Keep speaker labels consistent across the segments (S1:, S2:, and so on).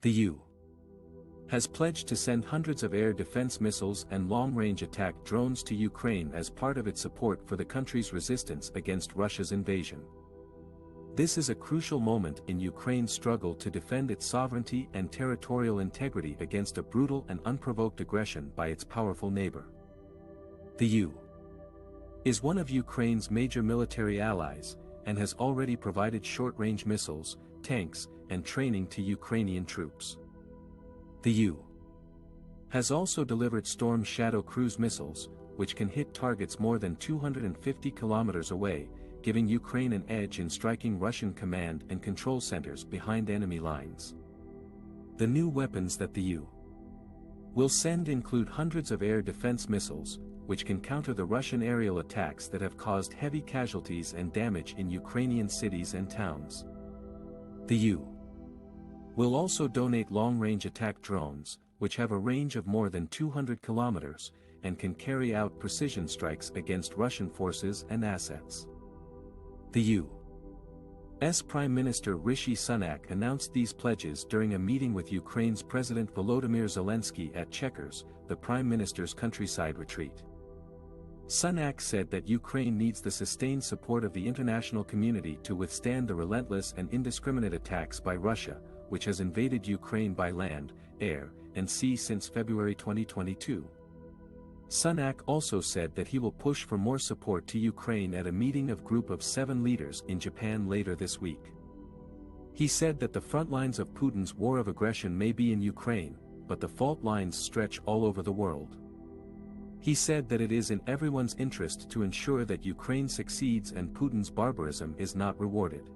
S1: The U. has pledged to send hundreds of air defense missiles and long-range attack drones to Ukraine as part of its support for the country's resistance against Russia's invasion. This is a crucial moment in Ukraine's struggle to defend its sovereignty and territorial integrity against a brutal and unprovoked aggression by its powerful neighbor. The U. is one of Ukraine's major military allies, and has already provided short-range missiles, tanks, and training to Ukrainian troops. The U. has also delivered Storm Shadow cruise missiles, which can hit targets more than 250 kilometers away, giving Ukraine an edge in striking Russian command and control centers behind enemy lines. The new weapons that the U. will send include hundreds of air defense missiles, which can counter the Russian aerial attacks that have caused heavy casualties and damage in Ukrainian cities and towns. The U. will also donate long-range attack drones, which have a range of more than 200 kilometers, and can carry out precision strikes against Russian forces and assets. The U.S. Prime Minister Rishi Sunak announced these pledges during a meeting with Ukraine's President Volodymyr Zelensky at Chequers, the Prime Minister's countryside retreat. Sunak said that Ukraine needs the sustained support of the international community to withstand the relentless and indiscriminate attacks by Russia, which has invaded Ukraine by land, air, and sea since February 2022. Sunak also said that he will push for more support to Ukraine at a meeting of Group of 7 leaders in Japan later this week. He said that the front lines of Putin's war of aggression may be in Ukraine, but the fault lines stretch all over the world. He said that it is in everyone's interest to ensure that Ukraine succeeds and Putin's barbarism is not rewarded.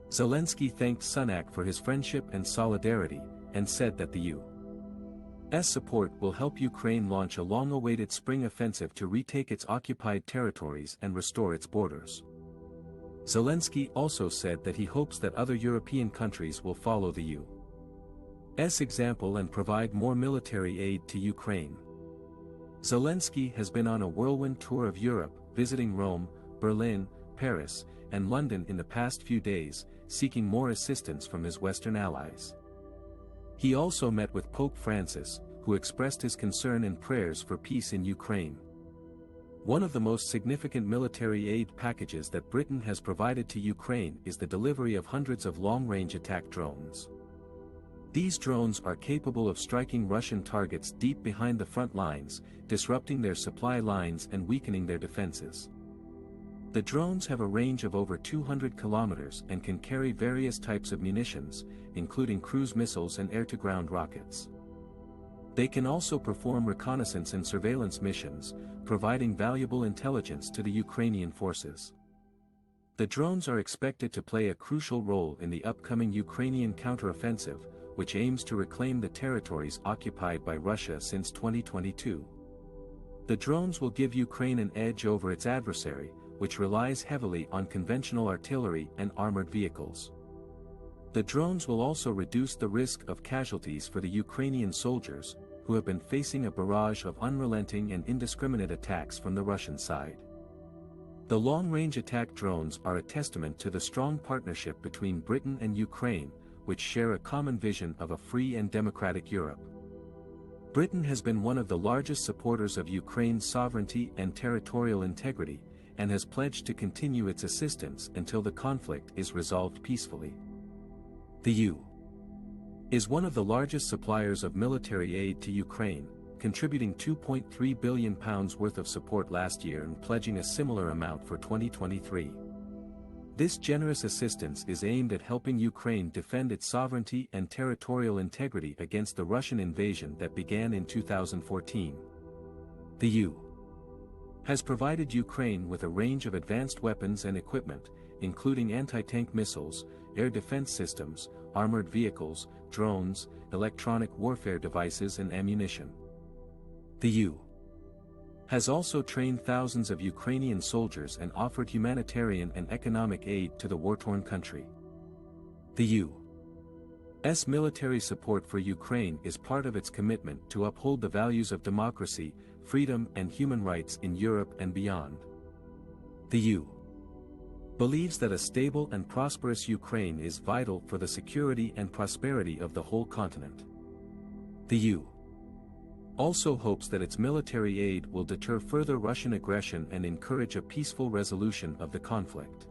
S1: Zelensky thanked Sunak for his friendship and solidarity, and said that the U.S. support will help Ukraine launch a long-awaited spring offensive to retake its occupied territories and restore its borders. Zelensky also said that he hopes that other European countries will follow the U.S. example and provide more military aid to Ukraine. Zelensky has been on a whirlwind tour of Europe, visiting Rome, Berlin, Paris, and London in the past few days, seeking more assistance from his Western allies. He also met with Pope Francis, who expressed his concern and prayers for peace in Ukraine. One of the most significant military aid packages that Britain has provided to Ukraine is the delivery of hundreds of long-range attack drones. These drones are capable of striking Russian targets deep behind the front lines, disrupting their supply lines and weakening their defenses. The drones have a range of over 200 kilometers and can carry various types of munitions, including cruise missiles and air-to-ground rockets. They can also perform reconnaissance and surveillance missions, providing valuable intelligence to the Ukrainian forces. The drones are expected to play a crucial role in the upcoming Ukrainian counteroffensive, which aims to reclaim the territories occupied by Russia since 2022. The drones will give Ukraine an edge over its adversary, which relies heavily on conventional artillery and armored vehicles. The drones will also reduce the risk of casualties for the Ukrainian soldiers, who have been facing a barrage of unrelenting and indiscriminate attacks from the Russian side. The long-range attack drones are a testament to the strong partnership between Britain and Ukraine, which share a common vision of a free and democratic Europe. Britain has been one of the largest supporters of Ukraine's sovereignty and territorial integrity, and has pledged to continue its assistance until the conflict is resolved peacefully. The U. is one of the largest suppliers of military aid to Ukraine, contributing £2.3 billion worth of support last year and pledging a similar amount for 2023. This generous assistance is aimed at helping Ukraine defend its sovereignty and territorial integrity against the Russian invasion that began in 2014. The U. has provided Ukraine with a range of advanced weapons and equipment, including anti-tank missiles, air defense systems, armored vehicles, drones, electronic warfare devices and ammunition. The U. has also trained thousands of Ukrainian soldiers and offered humanitarian and economic aid to the war-torn country. The U.S. military support for Ukraine is part of its commitment to uphold the values of democracy, freedom and human rights in Europe and beyond. The believes that a stable and prosperous Ukraine is vital for the security and prosperity of the whole continent. The EU also hopes that its military aid will deter further Russian aggression and encourage a peaceful resolution of the conflict.